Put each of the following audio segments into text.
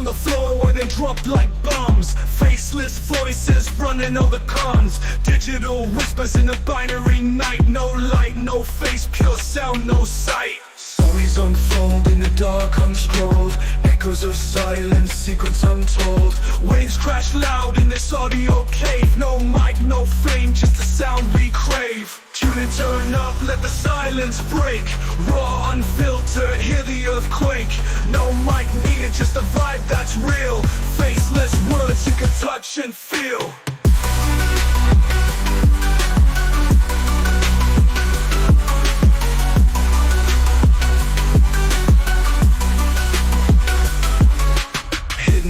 the floor where they drop like bombs. Faceless voices running all the cons. Digital whispers in a binary night. No light, no face, pure sound, no sight. Stories unfold in the dark, unscrolled. Echoes of silence, secrets untold. Waves crash loud in this audio cave. No mic, no fame, just the sound we crave. Tune and turn up, let the silence break. Raw, unfiltered, hear the earthquake. No mic needed, just a vibe that's real. Faceless words you can touch and feel.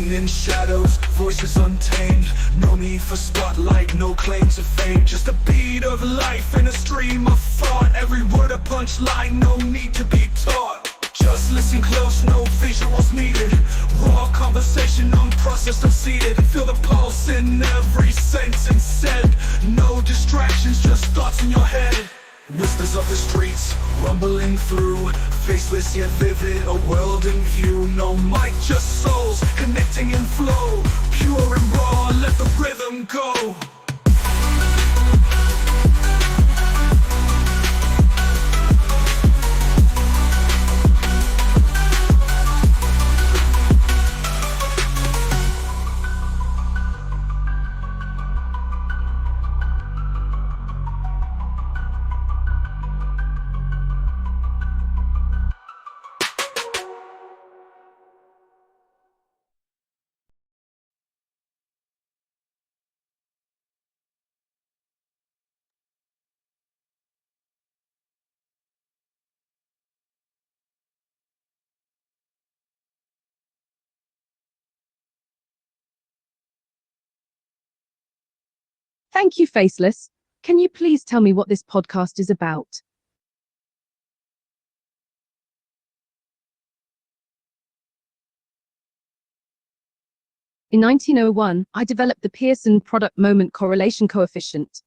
In shadows, voices untamed. No need for spotlight, no claim to fame. Just a beat of life in a stream of thought. Every word a punchline, no need to be taught. Just listen close, no visuals needed. Raw conversation, unprocessed, unseated. Feel the pulse in every sentence said. No distractions, just thoughts in your head. Whispers of the streets, rumbling through. Faceless yet vivid, a world in view. No mic, just souls, connecting in flow. Pure and raw, let the rhythm go. Thank you, Faceless. Can you please tell me what this podcast is about? In 1901, I developed the Pearson product moment correlation coefficient.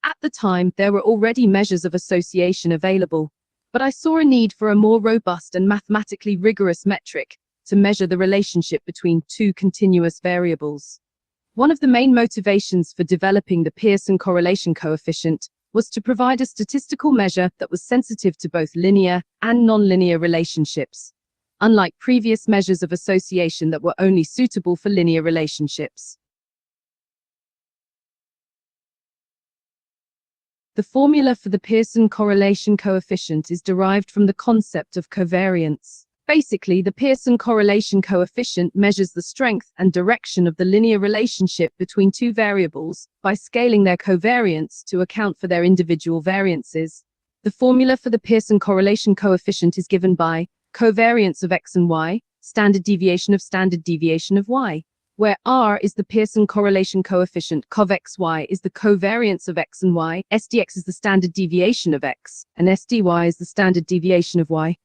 At the time, there were already measures of association available, but I saw a need for a more robust and mathematically rigorous metric to measure the relationship between two continuous variables. One of the main motivations for developing the Pearson correlation coefficient was to provide a statistical measure that was sensitive to both linear and nonlinear relationships, unlike previous measures of association that were only suitable for linear relationships. The formula for the Pearson correlation coefficient is derived from the concept of covariance. Basically, the Pearson correlation coefficient measures the strength and direction of the linear relationship between two variables by scaling their covariance to account for their individual variances. The formula for the Pearson correlation coefficient is given by covariance of x and y, standard deviation of y, where r is the Pearson correlation coefficient, cov xy is the covariance of x and y, sdx is the standard deviation of x, and sdy is the standard deviation of y.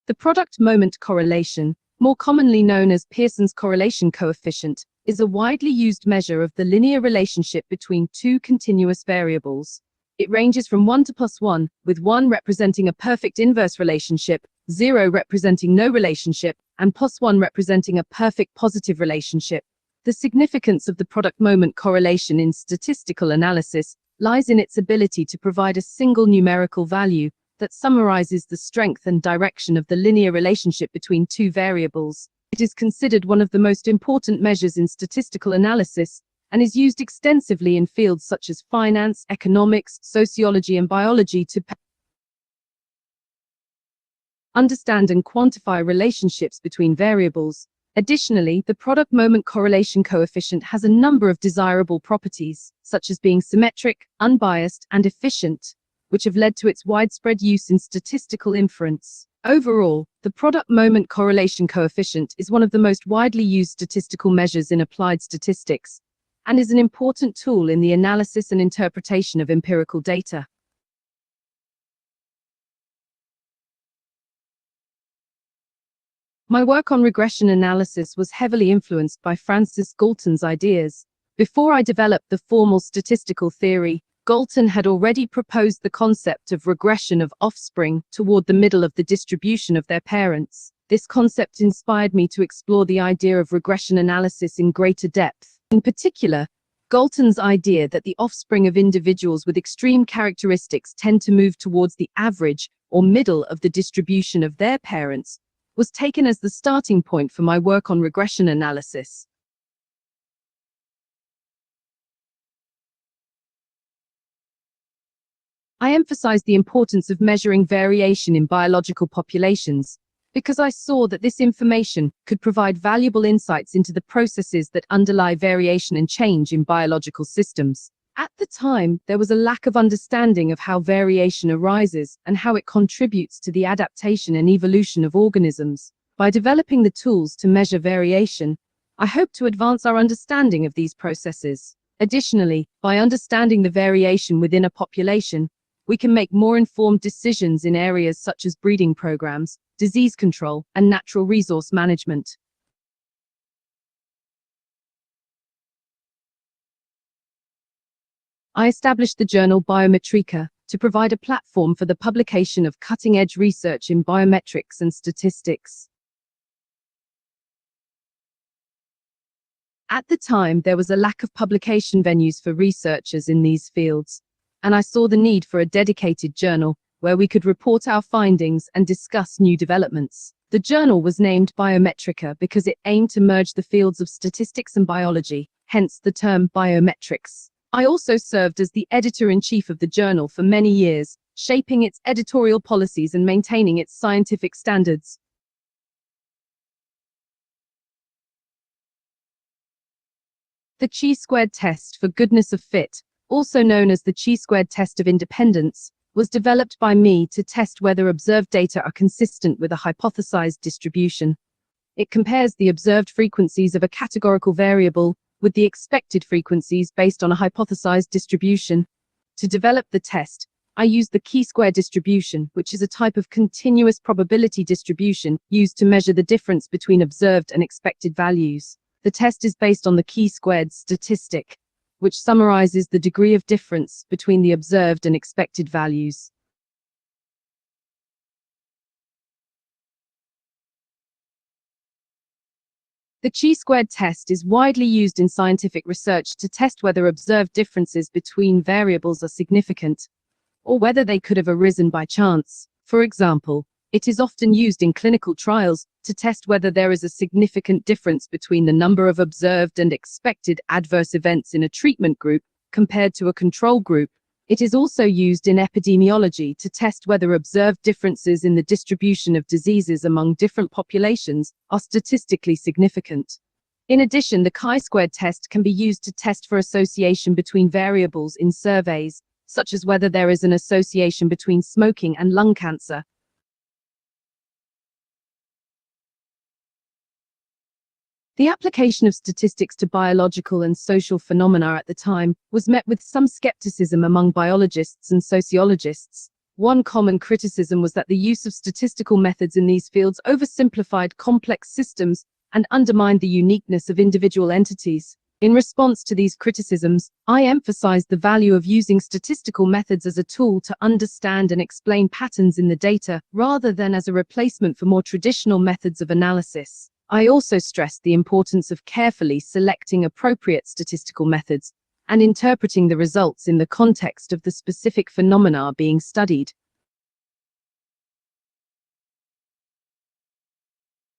The product moment correlation, more commonly known as Pearson's correlation coefficient, is a widely used measure of the linear relationship between two continuous variables. It ranges from 1 to +1, with 1 representing a perfect inverse relationship, 0 representing no relationship, and +1 representing a perfect positive relationship. The significance of the product moment correlation in statistical analysis lies in its ability to provide a single numerical value that summarizes the strength and direction of the linear relationship between two variables. It is considered one of the most important measures in statistical analysis and is used extensively in fields such as finance, economics, sociology, and biology to understand and quantify relationships between variables. Additionally, the product moment correlation coefficient has a number of desirable properties, such as being symmetric, unbiased, and efficient, which have led to its widespread use in statistical inference. Overall, the product moment correlation coefficient is one of the most widely used statistical measures in applied statistics, and is an important tool in the analysis and interpretation of empirical data. My work on regression analysis was heavily influenced by Francis Galton's ideas. Before I developed the formal statistical theory, Galton had already proposed the concept of regression of offspring toward the middle of the distribution of their parents. This concept inspired me to explore the idea of regression analysis in greater depth. In particular, Galton's idea that the offspring of individuals with extreme characteristics tend to move towards the average or middle of the distribution of their parents was taken as the starting point for my work on regression analysis. I emphasized the importance of measuring variation in biological populations because I saw that this information could provide valuable insights into the processes that underlie variation and change in biological systems. At the time, there was a lack of understanding of how variation arises and how it contributes to the adaptation and evolution of organisms. By developing the tools to measure variation, I hope to advance our understanding of these processes. Additionally, by understanding the variation within a population, we can make more informed decisions in areas such as breeding programs, disease control, and natural resource management. I established the journal Biometrica to provide a platform for the publication of cutting-edge research in biometrics and statistics. At the time, there was a lack of publication venues for researchers in these fields, and I saw the need for a dedicated journal where we could report our findings and discuss new developments. The journal was named Biometrica because it aimed to merge the fields of statistics and biology, hence the term biometrics. I also served as the editor-in-chief of the journal for many years, shaping its editorial policies and maintaining its scientific standards. The chi-squared test for goodness of fit, also known as the chi-squared test of independence, was developed by me to test whether observed data are consistent with a hypothesized distribution. It compares the observed frequencies of a categorical variable with the expected frequencies based on a hypothesized distribution. To develop the test, I used the chi-square distribution, which is a type of continuous probability distribution used to measure the difference between observed and expected values. The test is based on the chi-squared statistic, which summarizes the degree of difference between the observed and expected values. The chi-squared test is widely used in scientific research to test whether observed differences between variables are significant, or whether they could have arisen by chance. For example, it is often used in clinical trials to test whether there is a significant difference between the number of observed and expected adverse events in a treatment group compared to a control group. It is also used in epidemiology to test whether observed differences in the distribution of diseases among different populations are statistically significant. In addition, the chi-squared test can be used to test for association between variables in surveys, such as whether there is an association between smoking and lung cancer. The application of statistics to biological and social phenomena at the time was met with some skepticism among biologists and sociologists. One common criticism was that the use of statistical methods in these fields oversimplified complex systems and undermined the uniqueness of individual entities. In response to these criticisms, I emphasized the value of using statistical methods as a tool to understand and explain patterns in the data, rather than as a replacement for more traditional methods of analysis. I also stressed the importance of carefully selecting appropriate statistical methods and interpreting the results in the context of the specific phenomena being studied.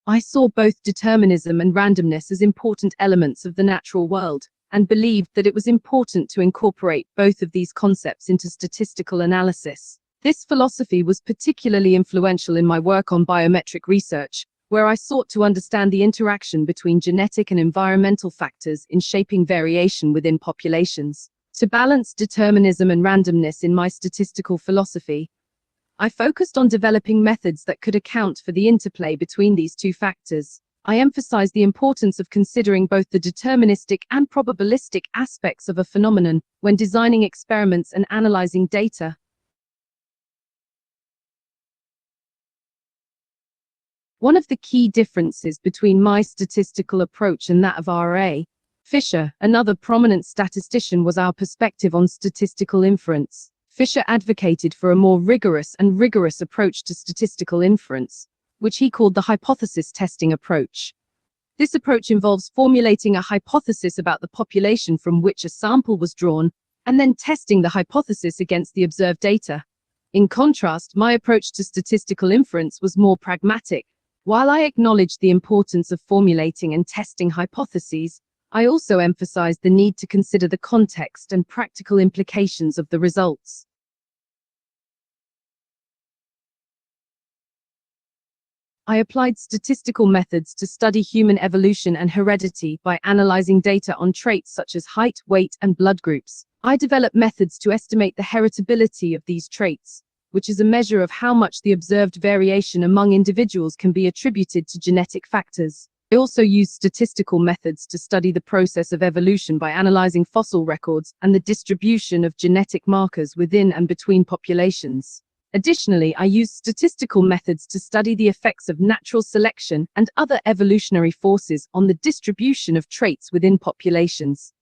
I saw both determinism and randomness as important elements of the natural world, and believed that it was important to incorporate both of these concepts into statistical analysis. This philosophy was particularly influential in my work on biometric research, where I sought to understand the interaction between genetic and environmental factors in shaping variation within populations. To balance determinism and randomness in my statistical philosophy, I focused on developing methods that could account for the interplay between these two factors. I emphasized the importance of considering both the deterministic and probabilistic aspects of a phenomenon when designing experiments and analyzing data. One of the key differences between my statistical approach and that of RA Fisher, another prominent statistician, was our perspective on statistical inference. Fisher advocated for a more rigorous approach to statistical inference, which he called the hypothesis testing approach. This approach involves formulating a hypothesis about the population from which a sample was drawn, and then testing the hypothesis against the observed data. In contrast, my approach to statistical inference was more pragmatic. While I acknowledged the importance of formulating and testing hypotheses, I also emphasized the need to consider the context and practical implications of the results. I applied statistical methods to study human evolution and heredity by analyzing data on traits such as height, weight, and blood groups. I developed methods to estimate the heritability of these traits, which is a measure of how much the observed variation among individuals can be attributed to genetic factors. I also used statistical methods to study the process of evolution by analyzing fossil records and the distribution of genetic markers within and between populations. Additionally, I used statistical methods to study the effects of natural selection and other evolutionary forces on the distribution of traits within populations.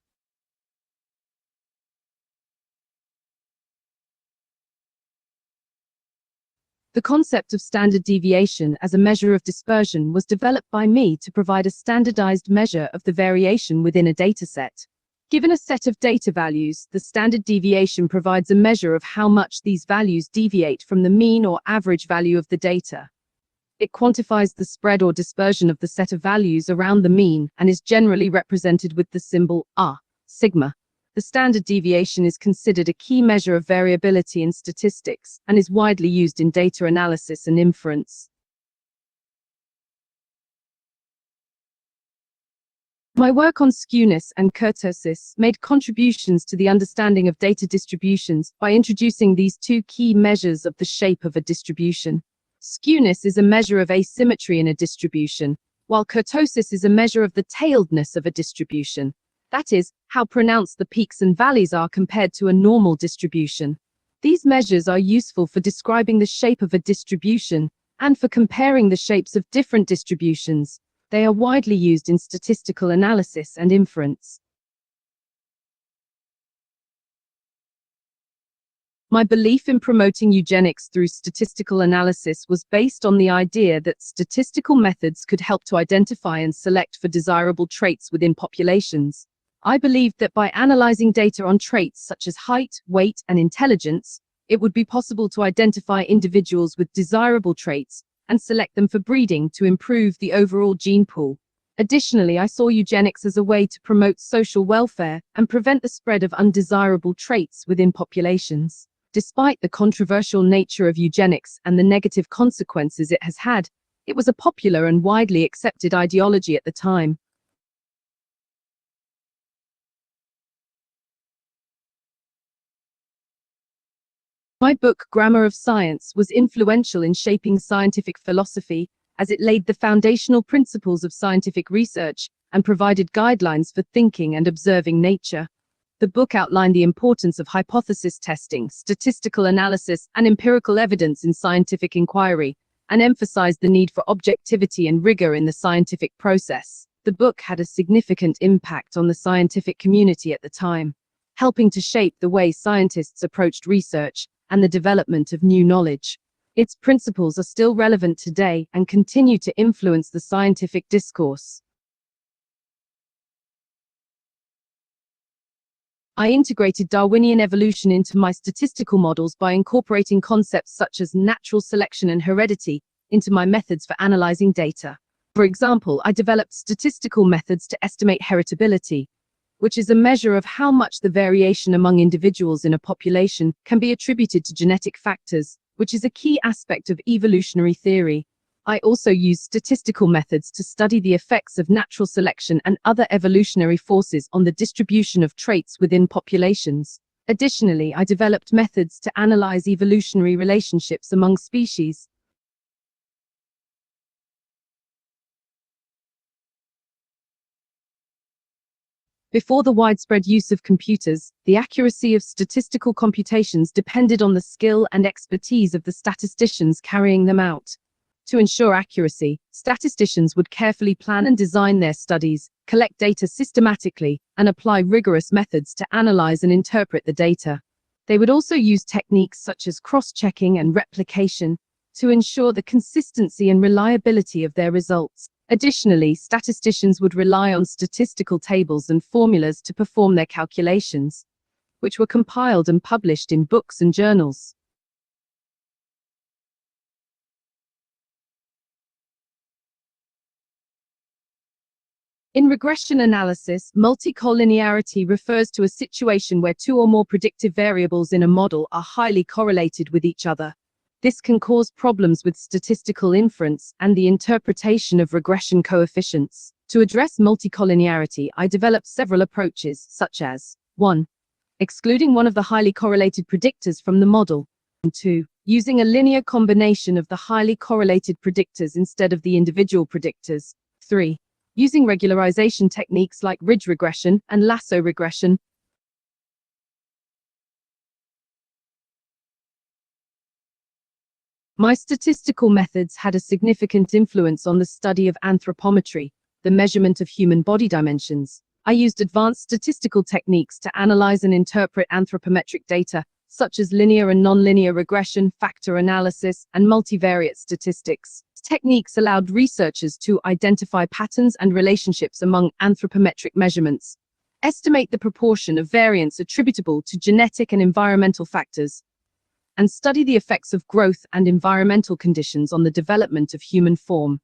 The concept of standard deviation as a measure of dispersion was developed by me to provide a standardized measure of the variation within a dataset. Given a set of data values, the standard deviation provides a measure of how much these values deviate from the mean or average value of the data. It quantifies the spread or dispersion of the set of values around the mean and is generally represented with the symbol r, sigma. The standard deviation is considered a key measure of variability in statistics and is widely used in data analysis and inference. My work on skewness and kurtosis made contributions to the understanding of data distributions by introducing these two key measures of the shape of a distribution. Skewness is a measure of asymmetry in a distribution, while kurtosis is a measure of the tailedness of a distribution. That is, how pronounced the peaks and valleys are compared to a normal distribution. These measures are useful for describing the shape of a distribution and for comparing the shapes of different distributions. They are widely used in statistical analysis and inference. My belief in promoting eugenics through statistical analysis was based on the idea that statistical methods could help to identify and select for desirable traits within populations. I believed that by analyzing data on traits such as height, weight, and intelligence, it would be possible to identify individuals with desirable traits and select them for breeding to improve the overall gene pool. Additionally, I saw eugenics as a way to promote social welfare and prevent the spread of undesirable traits within populations. Despite the controversial nature of eugenics and the negative consequences it has had, it was a popular and widely accepted ideology at the time. My book, Grammar of Science, was influential in shaping scientific philosophy, as it laid the foundational principles of scientific research and provided guidelines for thinking and observing nature. The book outlined the importance of hypothesis testing, statistical analysis, and empirical evidence in scientific inquiry, and emphasized the need for objectivity and rigor in the scientific process. The book had a significant impact on the scientific community at the time, helping to shape the way scientists approached research and the development of new knowledge. Its principles are still relevant today and continue to influence the scientific discourse. I integrated Darwinian evolution into my statistical models by incorporating concepts such as natural selection and heredity into my methods for analyzing data. For example, I developed statistical methods to estimate heritability, which is a measure of how much the variation among individuals in a population can be attributed to genetic factors, which is a key aspect of evolutionary theory. I also use statistical methods to study the effects of natural selection and other evolutionary forces on the distribution of traits within populations. Additionally, I developed methods to analyze evolutionary relationships among species. Before the widespread use of computers, the accuracy of statistical computations depended on the skill and expertise of the statisticians carrying them out. To ensure accuracy, statisticians would carefully plan and design their studies, collect data systematically, and apply rigorous methods to analyze and interpret the data. They would also use techniques such as cross-checking and replication to ensure the consistency and reliability of their results. Additionally, statisticians would rely on statistical tables and formulas to perform their calculations, which were compiled and published in books and journals. In regression analysis, multicollinearity refers to a situation where two or more predictive variables in a model are highly correlated with each other. This can cause problems with statistical inference and the interpretation of regression coefficients. To address multicollinearity, I developed several approaches, such as 1. Excluding one of the highly correlated predictors from the model, and 2. Using a linear combination of the highly correlated predictors instead of the individual predictors, 3. Using regularization techniques like ridge regression and lasso regression. My statistical methods had a significant influence on the study of anthropometry, the measurement of human body dimensions. I used advanced statistical techniques to analyze and interpret anthropometric data, such as linear and nonlinear regression, factor analysis, and multivariate statistics. These techniques allowed researchers to identify patterns and relationships among anthropometric measurements, estimate the proportion of variance attributable to genetic and environmental factors, and study the effects of growth and environmental conditions on the development of human form.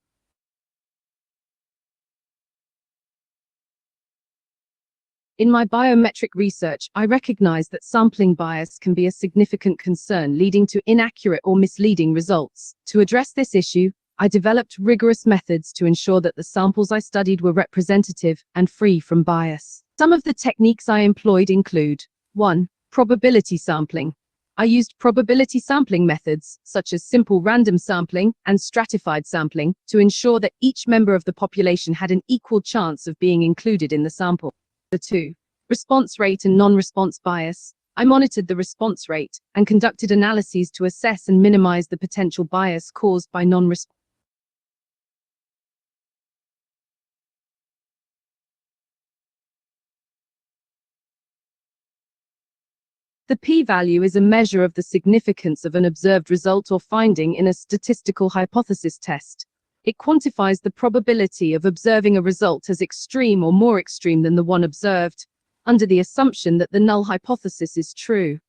In my biometric research, I recognized that sampling bias can be a significant concern, leading to inaccurate or misleading results. To address this issue, I developed rigorous methods to ensure that the samples I studied were representative and free from bias. Some of the techniques I employed include 1. Probability sampling. I used probability sampling methods, such as simple random sampling and stratified sampling, to ensure that each member of the population had an equal chance of being included in the sample. 2. Response rate and non-response bias. I monitored the response rate and conducted analyses to assess and minimize the potential bias caused by non-response. The p-value is a measure of the significance of an observed result or finding in a statistical hypothesis test. It quantifies the probability of observing a result as extreme or more extreme than the one observed, under the assumption that the null hypothesis is true.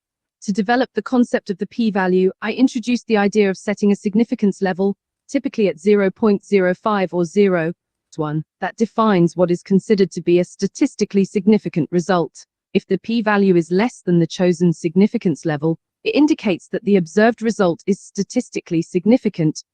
To develop the concept of the p-value, I introduced the idea of setting a significance level, typically at 0.05 or 0.1, that defines what is considered to be a statistically significant result. If the p-value is less than the chosen significance level, it indicates that the observed result is statistically significant.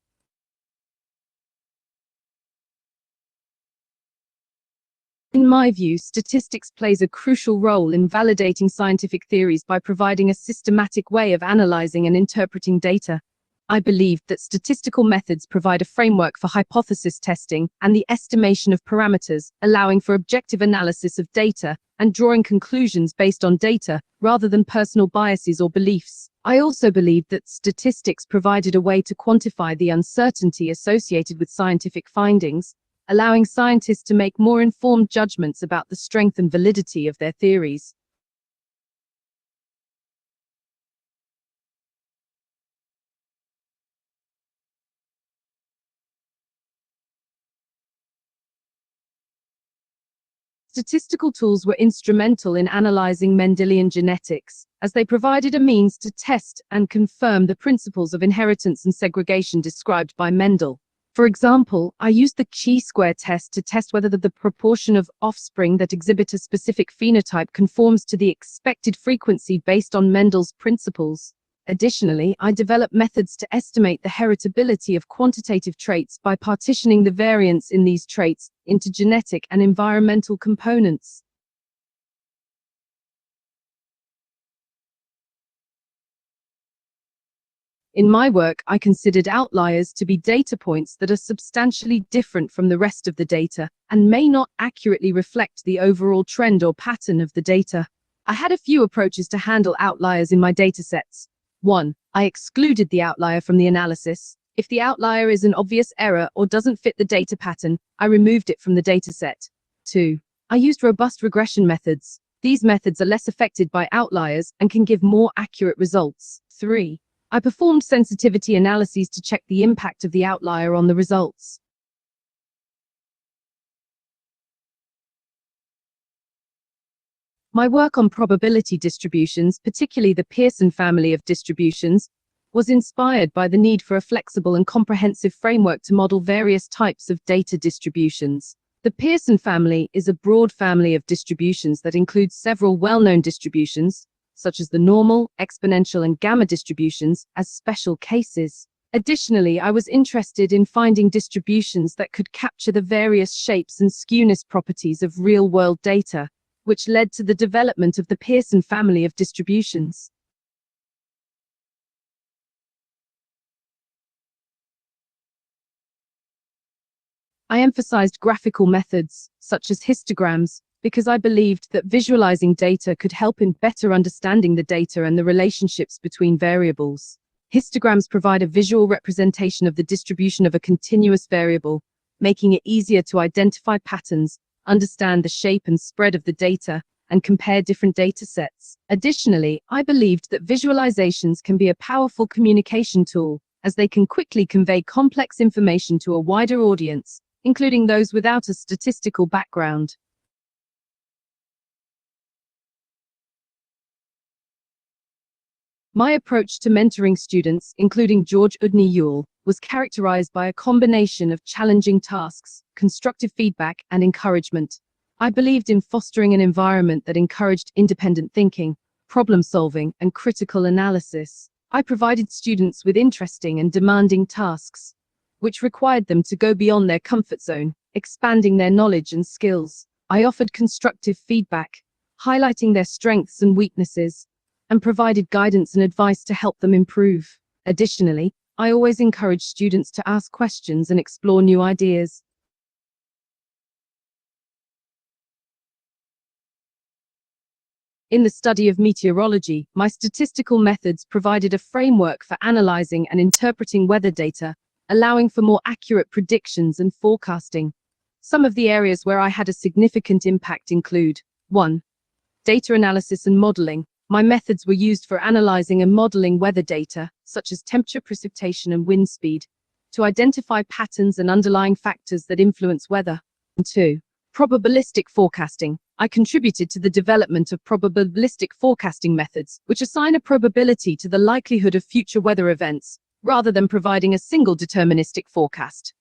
In my view, statistics plays a crucial role in validating scientific theories by providing a systematic way of analyzing and interpreting data. I believe that statistical methods provide a framework for hypothesis testing and the estimation of parameters, allowing for objective analysis of data and drawing conclusions based on data, rather than personal biases or beliefs. I also believe that statistics provided a way to quantify the uncertainty associated with scientific findings, allowing scientists to make more informed judgments about the strength and validity of their theories. Statistical tools were instrumental in analyzing Mendelian genetics, as they provided a means to test and confirm the principles of inheritance and segregation described by Mendel. For example, I used the chi-square test to test whether the proportion of offspring that exhibit a specific phenotype conforms to the expected frequency based on Mendel's principles. Additionally, I developed methods to estimate the heritability of quantitative traits by partitioning the variance in these traits into genetic and environmental components. In my work, I considered outliers to be data points that are substantially different from the rest of the data and may not accurately reflect the overall trend or pattern of the data. I had a few approaches to handle outliers in my datasets. 1. I excluded the outlier from the analysis. If the outlier is an obvious error or doesn't fit the data pattern, I removed it from the dataset. 2. I used robust regression methods. These methods are less affected by outliers and can give more accurate results. 3. I performed sensitivity analyses to check the impact of the outlier on the results. My work on probability distributions, particularly the Pearson family of distributions, was inspired by the need for a flexible and comprehensive framework to model various types of data distributions. The Pearson family is a broad family of distributions that includes several well-known distributions, such as the normal, exponential, and gamma distributions, as special cases. Additionally, I was interested in finding distributions that could capture the various shapes and skewness properties of real-world data, which led to the development of the Pearson family of distributions. I emphasized graphical methods, such as histograms, because I believed that visualizing data could help in better understanding the data and the relationships between variables. Histograms provide a visual representation of the distribution of a continuous variable, making it easier to identify patterns, understand the shape and spread of the data, and compare different data sets. Additionally, I believed that visualizations can be a powerful communication tool, as they can quickly convey complex information to a wider audience, including those without a statistical background. My approach to mentoring students, including George Udny Yule, was characterized by a combination of challenging tasks, constructive feedback, and encouragement. I believed in fostering an environment that encouraged independent thinking, problem solving, and critical analysis. I provided students with interesting and demanding tasks, which required them to go beyond their comfort zone, expanding their knowledge and skills. I offered constructive feedback, highlighting their strengths and weaknesses, and provided guidance and advice to help them improve. Additionally, I always encouraged students to ask questions and explore new ideas. In the study of meteorology, my statistical methods provided a framework for analyzing and interpreting weather data, allowing for more accurate predictions and forecasting. Some of the areas where I had a significant impact include: 1. Data analysis and modeling. My methods were used for analyzing and modeling weather data, such as temperature, precipitation, and wind speed, to identify patterns and underlying factors that influence weather. 2. Probabilistic forecasting. I contributed to the development of probabilistic forecasting methods, which assign a probability to the likelihood of future weather events, rather than providing a single deterministic forecast.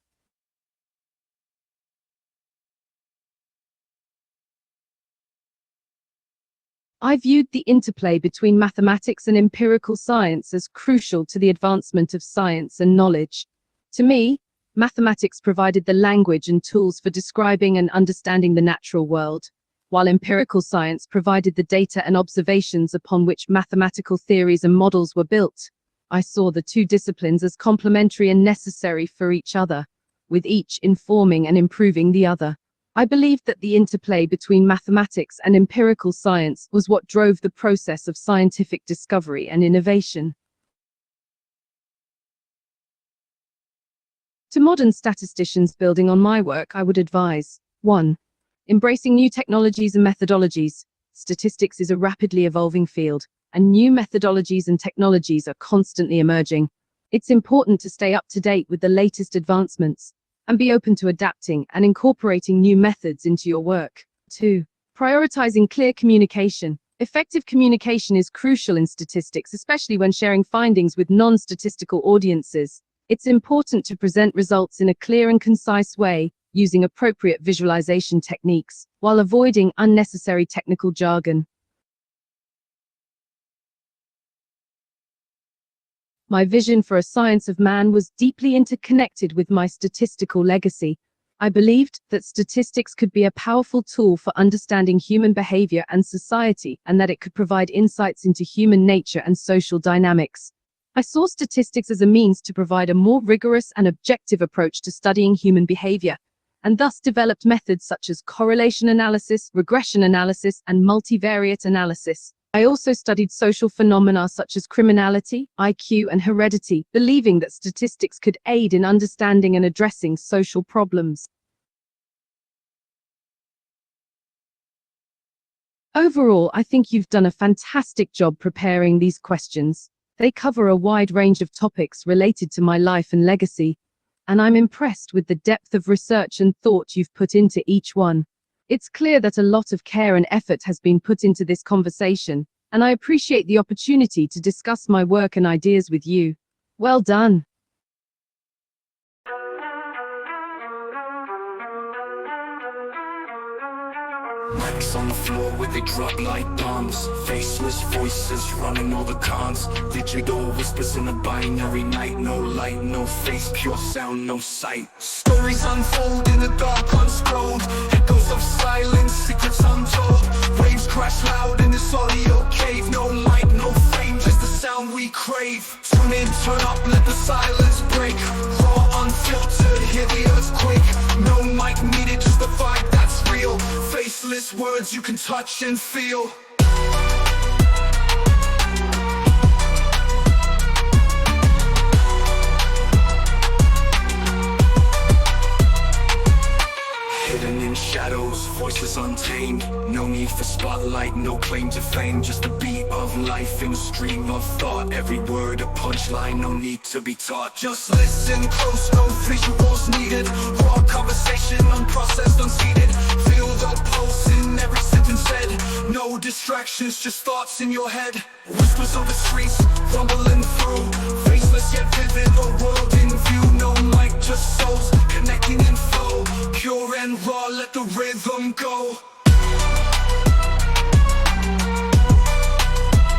I viewed the interplay between mathematics and empirical science as crucial to the advancement of science and knowledge. To me, mathematics provided the language and tools for describing and understanding the natural world, while empirical science provided the data and observations upon which mathematical theories and models were built. I saw the two disciplines as complementary and necessary for each other, with each informing and improving the other. I believed that the interplay between mathematics and empirical science was what drove the process of scientific discovery and innovation. To modern statisticians building on my work, I would advise: 1. Embracing new technologies and methodologies. Statistics is a rapidly evolving field, and new methodologies and technologies are constantly emerging. It's important to stay up to date with the latest advancements, and be open to adapting and incorporating new methods into your work. 2. Prioritizing clear communication. Effective communication is crucial in statistics, especially when sharing findings with non-statistical audiences. It's important to present results in a clear and concise way, using appropriate visualization techniques, while avoiding unnecessary technical jargon. My vision for a science of man was deeply interconnected with my statistical legacy. I believed that statistics could be a powerful tool for understanding human behavior and society, and that it could provide insights into human nature and social dynamics. I saw statistics as a means to provide a more rigorous and objective approach to studying human behavior, and thus developed methods such as correlation analysis, regression analysis, and multivariate analysis. I also studied social phenomena such as criminality, IQ, and heredity, believing that statistics could aid in understanding and addressing social problems. Overall, I think you've done a fantastic job preparing these questions. They cover a wide range of topics related to my life and legacy, and I'm impressed with the depth of research and thought you've put into each one. It's clear that a lot of care and effort has been put into this conversation, and I appreciate the opportunity to discuss my work and ideas with you. Well done. Mics on the floor where they drop like bombs. Faceless voices running all the cons. Digital whispers in a binary night. No light, no face, pure sound, no sight. Stories unfold in the dark, unscrolled. Echoes of silence, secrets untold. Waves crash loud in this audio cave. No light, no fame, just the sound we crave. Tune in, turn up, let the silence break. Raw, unfiltered, hear the earthquake. No mic needed, just the vibe that's real. Faceless words you can touch and feel. Hidden in shadows, voices untamed. No need for spotlight, no claim to fame. Just the beat of life in a stream of thought. Every word a punchline, no need to be taught. Just listen close, no visuals needed. Raw conversation, unprocessed, unseated. Feel the pulse in every sentence said. No distractions, just thoughts in your head. Whispers of the streets, rumbling through. Faceless yet vivid, a world in view. No mic, just souls connecting in flow. Pure and raw, let the rhythm go.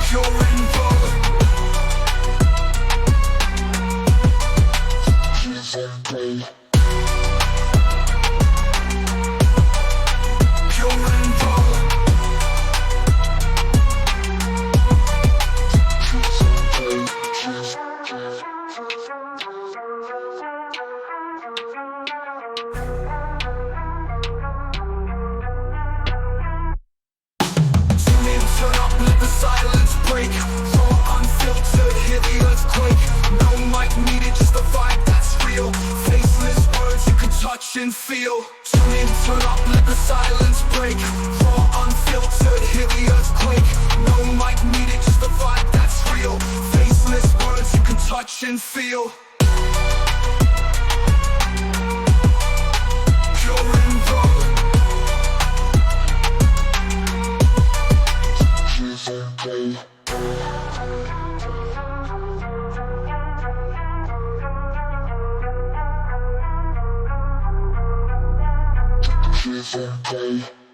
Pure and raw. Pure and raw. Silence break, raw, unfiltered, hear the earthquake. No mic needed, just the vibe that's real. Faceless words you can touch and feel. Tune in, turn up, let the silence break. Raw, unfiltered, hear the earthquake. No mic needed, just the vibe that's real. Faceless words you can touch and feel. Pure and raw. Okay.